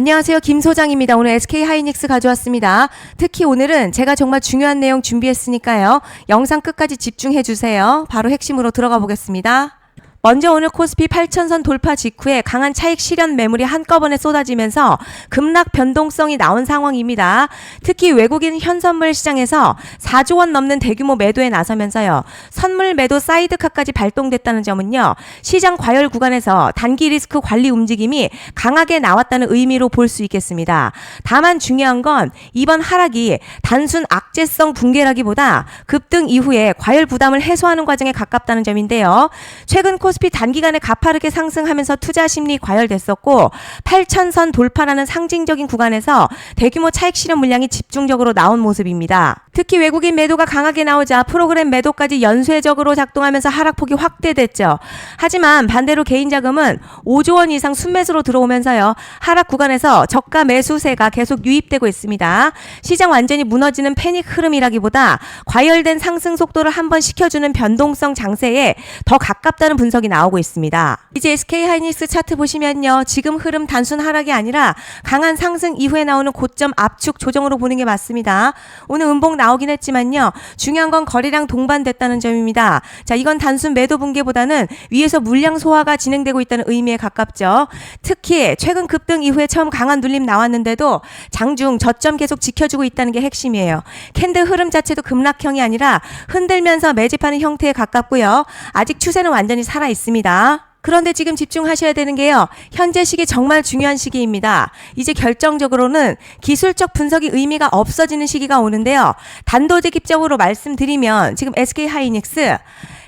안녕하세요. 김 소장입니다. 오늘 SK 하이닉스 가져왔습니다. 특히 오늘은 제가 정말 중요한 내용 준비했으니까요. 영상 끝까지 집중해 주세요. 바로 핵심으로 들어가 보겠습니다. 먼저 오늘 코스피 8,000선 돌파 직후에 강한 차익 실현 매물이 한꺼번에 쏟아지면서 급락 변동성이 나온 상황입니다. 특히 외국인 현선물 시장에서 4조 원 넘는 대규모 매도에 나서면서요. 선물 매도 사이드카까지 발동됐다는 점은요. 시장 과열 구간에서 단기 리스크 관리 움직임이 강하게 나왔다는 의미로 볼 수 있겠습니다. 다만 중요한 건 이번 하락이 단순 악재성 붕괴라기보다 급등 이후에 과열 부담을 해소하는 과정에 가깝다는 점인데요. 최근 코스피 단기간에 가파르게 상승하면서 투자 심리 과열됐었고 8,000선 돌파라는 상징적인 구간에서 대규모 차익 실현 물량이 집중적으로 나온 모습입니다. 특히 외국인 매도가 강하게 나오자 프로그램 매도까지 연쇄적으로 작동하면서 하락폭이 확대됐죠. 하지만 반대로 개인 자금은 5조 원 이상 순매수로 들어오면서요. 하락 구간에서 저가 매수세가 계속 유입되고 있습니다. 시장 완전히 무너지는 패닉 흐름이라기보다 과열된 상승 속도를 한번 식혀주는 변동성 장세에 더 가깝다는 분석이 나오고 있습니다. 이제 SK 하이닉스 차트 보시면요. 지금 흐름 단순 하락이 아니라 강한 상승 이후에 나오는 고점 압축 조정으로 보는 게 맞습니다. 오늘 음봉 나오긴 했지만요. 중요한 건 거래량 동반됐다는 점입니다. 자, 이건 단순 매도 붕괴보다는 위에서 물량 소화가 진행되고 있다는 의미에 가깝죠. 특히 최근 급등 이후에 처음 강한 눌림 나왔는데도 장중 저점 계속 지켜주고 있다는 게 핵심이에요. 캔들 흐름 자체도 급락형이 아니라 흔들면서 매집하는 형태에 가깝고요. 아직 추세는 완전히 살아 있습니다. 그런데 지금 집중하셔야 되는 게요. 현재 시기 정말 중요한 시기입니다. 이제 결정적으로는 기술적 분석이 의미가 없어지는 시기가 오는데요. 단도직입적으로 말씀드리면 지금 SK 하이닉스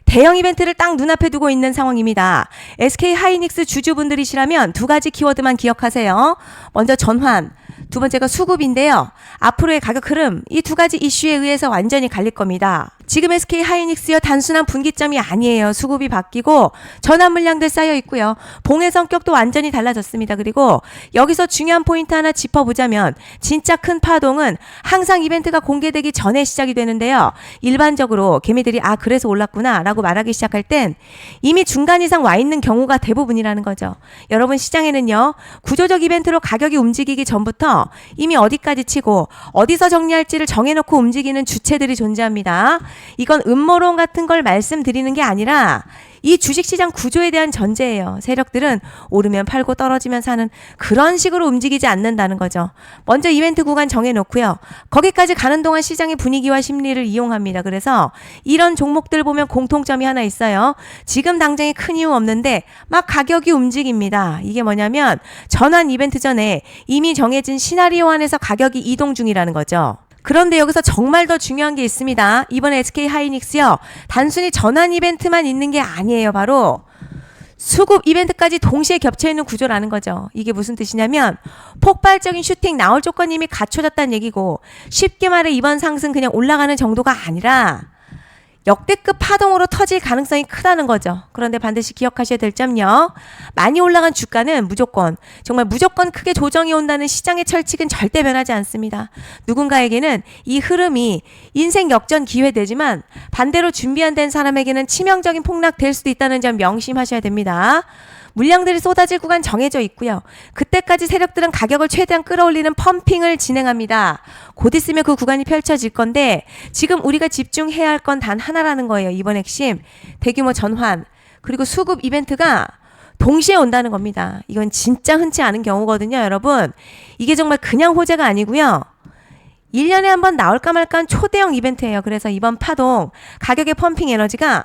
대형 이벤트를 딱 눈앞에 두고 있는 상황입니다. SK 하이닉스 주주분들이시라면 두 가지 키워드만 기억하세요. 먼저 전환, 두 번째가 수급인데요. 앞으로의 가격 흐름, 이 두 가지 이슈에 의해서 완전히 갈릴 겁니다. 지금 SK 하이닉스요. 단순한 분기점이 아니에요. 수급이 바뀌고 전환 물량들 쌓여 있고요. 봉의 성격도 완전히 달라졌습니다. 그리고 여기서 중요한 포인트 하나 짚어보자면 진짜 큰 파동은 항상 이벤트가 공개되기 전에 시작이 되는데요. 일반적으로 개미들이 그래서 올랐구나 라고 말하기 시작할 땐 이미 중간 이상 와 있는 경우가 대부분이라는 거죠. 여러분 시장에는요. 구조적 이벤트로 가격이 움직이기 전부터 이미 어디까지 치고 어디서 정리할지를 정해놓고 움직이는 주체들이 존재합니다. 이건 음모론 같은 걸 말씀드리는 게 아니라 이 주식시장 구조에 대한 전제예요. 세력들은 오르면 팔고 떨어지면 사는 그런 식으로 움직이지 않는다는 거죠. 먼저 이벤트 구간 정해놓고요. 거기까지 가는 동안 시장의 분위기와 심리를 이용합니다. 그래서 이런 종목들 보면 공통점이 하나 있어요. 지금 당장에 큰 이유 없는데 막 가격이 움직입니다. 이게 뭐냐면 전환 이벤트 전에 이미 정해진 시나리오 안에서 가격이 이동 중이라는 거죠. 그런데 여기서 정말 더 중요한 게 있습니다. 이번에 SK 하이닉스요. 단순히 전환 이벤트만 있는 게 아니에요. 바로 수급 이벤트까지 동시에 겹쳐있는 구조라는 거죠. 이게 무슨 뜻이냐면 폭발적인 슈팅 나올 조건이 이미 갖춰졌다는 얘기고 쉽게 말해 이번 상승 그냥 올라가는 정도가 아니라 역대급 파동으로 터질 가능성이 크다는 거죠. 그런데 반드시 기억하셔야 될 점요. 많이 올라간 주가는 정말 무조건 크게 조정이 온다는 시장의 철칙은 절대 변하지 않습니다. 누군가에게는 이 흐름이 인생 역전 기회되지만 반대로 준비 안 된 사람에게는 치명적인 폭락 될 수도 있다는 점 명심하셔야 됩니다. 물량들이 쏟아질 구간 정해져 있고요. 그때까지 세력들은 가격을 최대한 끌어올리는 펌핑을 진행합니다. 곧 있으면 그 구간이 펼쳐질 건데 지금 우리가 집중해야 할 건 단 하나라는 거예요. 이번 핵심 대규모 전환 그리고 수급 이벤트가 동시에 온다는 겁니다. 이건 진짜 흔치 않은 경우거든요. 여러분 이게 정말 그냥 호재가 아니고요. 1년에 한 번 나올까 말까 한 초대형 이벤트예요. 그래서 이번 파동 가격의 펌핑 에너지가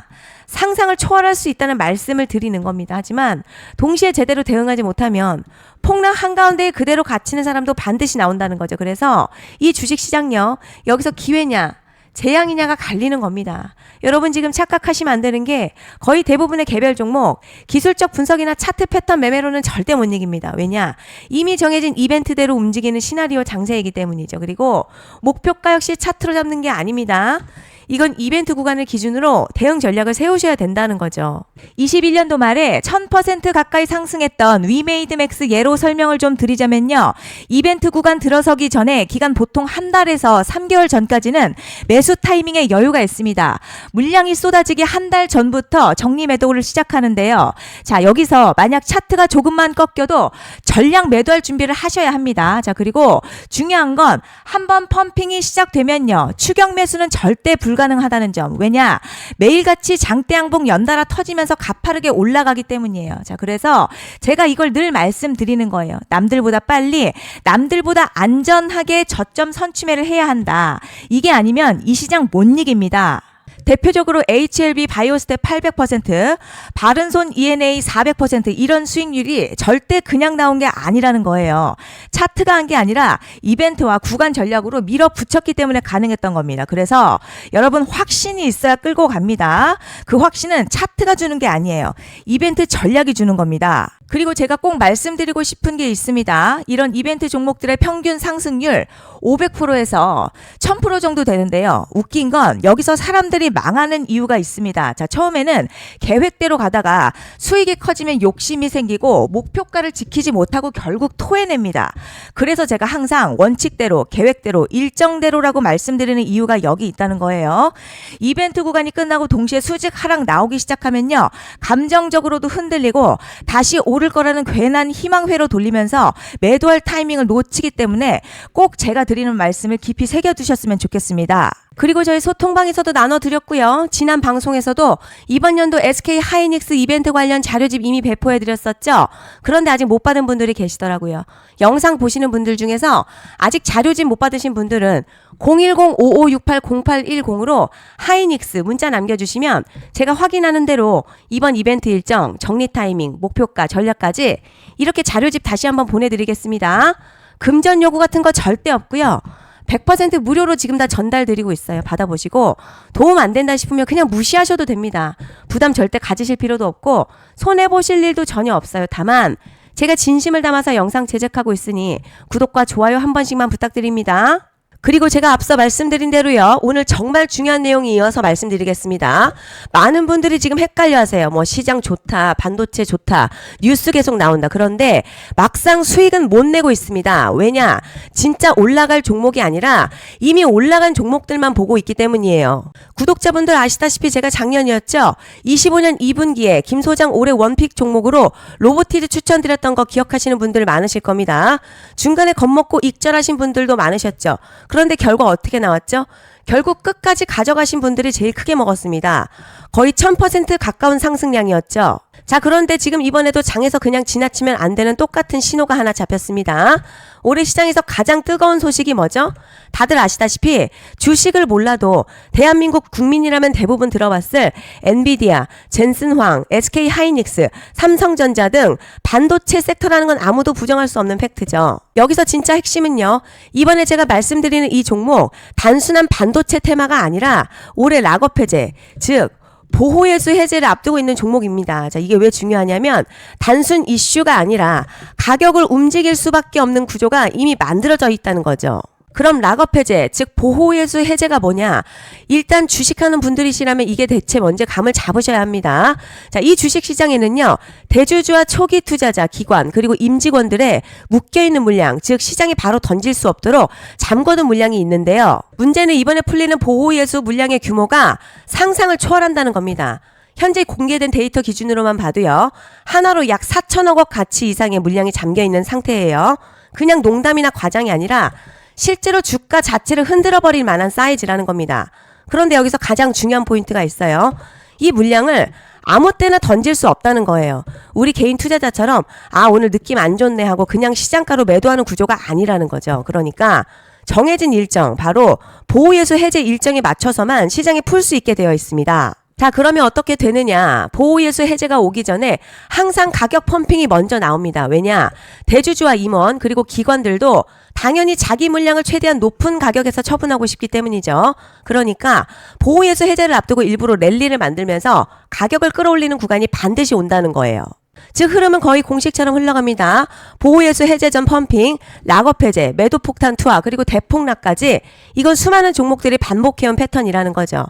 상상을 초월할 수 있다는 말씀을 드리는 겁니다. 하지만 동시에 제대로 대응하지 못하면 폭락 한가운데에 그대로 갇히는 사람도 반드시 나온다는 거죠. 그래서 이 주식시장요. 여기서 기회냐 재앙이냐가 갈리는 겁니다. 여러분 지금 착각하시면 안 되는 게 거의 대부분의 개별 종목 기술적 분석이나 차트 패턴 매매로는 절대 못 이깁니다. 왜냐? 이미 정해진 이벤트대로 움직이는 시나리오 장세이기 때문이죠. 그리고 목표가 역시 차트로 잡는 게 아닙니다. 이건 이벤트 구간을 기준으로 대응 전략을 세우셔야 된다는 거죠. 21년도 말에 1000% 가까이 상승했던 위메이드맥스 예로 설명을 좀 드리자면요. 이벤트 구간 들어서기 전에 기간 보통 한 달에서 3개월 전까지는 매수 타이밍에 여유가 있습니다. 물량이 쏟아지기 한 달 전부터 정리 매도를 시작하는데요. 자, 여기서 만약 차트가 조금만 꺾여도 전량 매도할 준비를 하셔야 합니다. 자, 그리고 중요한 건 한번 펌핑이 시작되면요. 추격 매수는 절대 불가능하다는 점. 왜냐? 매일같이 장대양봉 연달아 터지면서 가파르게 올라가기 때문이에요. 자, 그래서 제가 이걸 늘 말씀드리는 거예요. 남들보다 빨리, 남들보다 안전하게 저점 선취매를 해야 한다. 이게 아니면 이 시장 못 이깁니다. 대표적으로 HLB 바이오스텝 800%, 바른손 ENA 400% 이런 수익률이 절대 그냥 나온 게 아니라는 거예요. 차트가 한 게 아니라 이벤트와 구간 전략으로 밀어붙였기 때문에 가능했던 겁니다. 그래서 여러분 확신이 있어야 끌고 갑니다. 그 확신은 차트가 주는 게 아니에요. 이벤트 전략이 주는 겁니다. 그리고 제가 꼭 말씀드리고 싶은 게 있습니다. 이런 이벤트 종목들의 평균 상승률 500%에서 1000% 정도 되는데요. 웃긴 건 여기서 사람들이 망하는 이유가 있습니다. 자, 처음에는 계획대로 가다가 수익이 커지면 욕심이 생기고 목표가를 지키지 못하고 결국 토해냅니다. 그래서 제가 항상 원칙대로, 계획대로, 일정대로라고 말씀드리는 이유가 여기 있다는 거예요. 이벤트 구간이 끝나고 동시에 수직 하락 나오기 시작하면요. 감정적으로도 흔들리고 다시 오를 거라는 괜한 희망회로 돌리면서 매도할 타이밍을 놓치기 때문에 꼭 제가 드리는 말씀을 깊이 새겨두셨으면 좋겠습니다. 그리고 저희 소통방에서도 나눠드렸고요. 지난 방송에서도 이번 연도 SK 하이닉스 이벤트 관련 자료집 이미 배포해드렸었죠. 그런데 아직 못 받은 분들이 계시더라고요. 영상 보시는 분들 중에서 아직 자료집 못 받으신 분들은 010-5568-0810으로 하이닉스 문자 남겨주시면 제가 확인하는 대로 이번 이벤트 일정, 정리 타이밍, 목표가, 전략까지 이렇게 자료집 다시 한번 보내드리겠습니다. 금전 요구 같은 거 절대 없고요. 100% 무료로 지금 다 전달드리고 있어요. 받아보시고 도움 안 된다 싶으면 그냥 무시하셔도 됩니다. 부담 절대 가지실 필요도 없고 손해보실 일도 전혀 없어요. 다만 제가 진심을 담아서 영상 제작하고 있으니 구독과 좋아요 한 번씩만 부탁드립니다. 그리고 제가 앞서 말씀드린 대로요. 오늘 정말 중요한 내용이 이어서 말씀드리겠습니다. 많은 분들이 지금 헷갈려 하세요. 뭐 시장 좋다, 반도체 좋다, 뉴스 계속 나온다. 그런데 막상 수익은 못 내고 있습니다. 왜냐? 진짜 올라갈 종목이 아니라 이미 올라간 종목들만 보고 있기 때문이에요. 구독자분들 아시다시피 제가 작년이었죠. 25년 2분기에 김 소장 올해 원픽 종목으로 로보티드 추천드렸던 거 기억하시는 분들 많으실 겁니다. 중간에 겁먹고 익절하신 분들도 많으셨죠. 그런데 결과 어떻게 나왔죠? 결국 끝까지 가져가신 분들이 제일 크게 먹었습니다. 거의 1000% 가까운 상승량이었죠. 자, 그런데 지금 이번에도 장에서 그냥 지나치면 안 되는 똑같은 신호가 하나 잡혔습니다. 올해 시장에서 가장 뜨거운 소식이 뭐죠? 다들 아시다시피 주식을 몰라도 대한민국 국민이라면 대부분 들어봤을 엔비디아, 젠슨황, SK 하이닉스, 삼성전자 등 반도체 섹터라는 건 아무도 부정할 수 없는 팩트죠. 여기서 진짜 핵심은요. 이번에 제가 말씀드리는 이 종목 단순한 반도체 테마가 아니라 올해 락업 해제, 즉 보호예수 해제를 앞두고 있는 종목입니다. 자, 이게 왜 중요하냐면 단순 이슈가 아니라 가격을 움직일 수밖에 없는 구조가 이미 만들어져 있다는 거죠. 그럼 락업 해제, 즉 보호예수 해제가 뭐냐? 일단 주식하는 분들이시라면 이게 대체 뭔지 감을 잡으셔야 합니다. 자, 이 주식시장에는요. 대주주와 초기 투자자, 기관, 그리고 임직원들의 묶여있는 물량, 즉 시장에 바로 던질 수 없도록 잠궈둔 물량이 있는데요. 문제는 이번에 풀리는 보호예수 물량의 규모가 상상을 초월한다는 겁니다. 현재 공개된 데이터 기준으로만 봐도요. 하나로 약 4천억 원 가치 이상의 물량이 잠겨있는 상태예요. 그냥 농담이나 과장이 아니라 실제로 주가 자체를 흔들어버릴 만한 사이즈라는 겁니다. 그런데 여기서 가장 중요한 포인트가 있어요. 이 물량을 아무 때나 던질 수 없다는 거예요. 우리 개인 투자자처럼 오늘 느낌 안 좋네 하고 그냥 시장가로 매도하는 구조가 아니라는 거죠. 그러니까 정해진 일정, 바로 보호예수 해제 일정에 맞춰서만 시장에 풀 수 있게 되어 있습니다. 자, 그러면 어떻게 되느냐? 보호예수 해제가 오기 전에 항상 가격 펌핑이 먼저 나옵니다. 왜냐? 대주주와 임원 그리고 기관들도 당연히 자기 물량을 최대한 높은 가격에서 처분하고 싶기 때문이죠. 그러니까 보호예수 해제를 앞두고 일부러 랠리를 만들면서 가격을 끌어올리는 구간이 반드시 온다는 거예요. 즉 흐름은 거의 공식처럼 흘러갑니다. 보호예수 해제 전 펌핑, 락업 해제, 매도 폭탄 투하, 그리고 대폭락까지 이건 수많은 종목들이 반복해온 패턴이라는 거죠.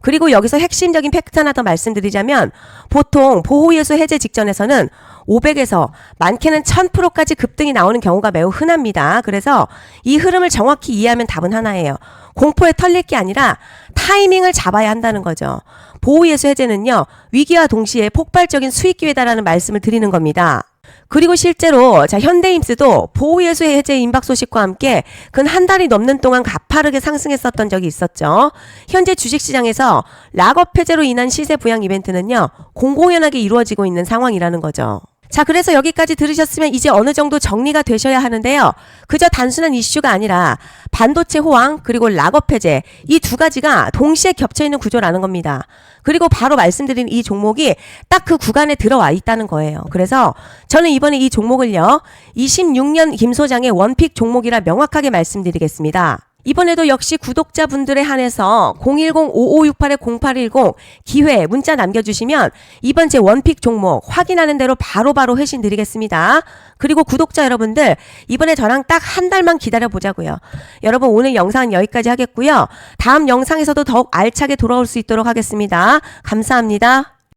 그리고 여기서 핵심적인 팩트 하나 더 말씀드리자면 보통 보호예수 해제 직전에서는 500에서 많게는 1000%까지 급등이 나오는 경우가 매우 흔합니다. 그래서 이 흐름을 정확히 이해하면 답은 하나예요. 공포에 털릴 게 아니라 타이밍을 잡아야 한다는 거죠. 보호예수 해제는요, 위기와 동시에 폭발적인 수익 기회다라는 말씀을 드리는 겁니다. 그리고 실제로 현대임스도 보호예수 해제 임박 소식과 함께 근 한 달이 넘는 동안 가파르게 상승했었던 적이 있었죠. 현재 주식시장에서 락업 해제로 인한 시세 부양 이벤트는요, 공공연하게 이루어지고 있는 상황이라는 거죠. 자, 그래서 여기까지 들으셨으면 이제 어느 정도 정리가 되셔야 하는데요. 그저 단순한 이슈가 아니라 반도체 호황 그리고 락업 해제 이 두 가지가 동시에 겹쳐있는 구조라는 겁니다. 그리고 바로 말씀드린 이 종목이 딱 그 구간에 들어와 있다는 거예요. 그래서 저는 이번에 이 종목을요, 26년 김 소장의 원픽 종목이라 명확하게 말씀드리겠습니다. 이번에도 역시 구독자분들에 한해서 010-5568-0810 기회 문자 남겨주시면 이번 제 원픽 종목 확인하는 대로 바로바로 회신 드리겠습니다. 그리고 구독자 여러분들 이번에 저랑 딱 한 달만 기다려 보자고요. 여러분 오늘 영상은 여기까지 하겠고요. 다음 영상에서도 더욱 알차게 돌아올 수 있도록 하겠습니다. 감사합니다.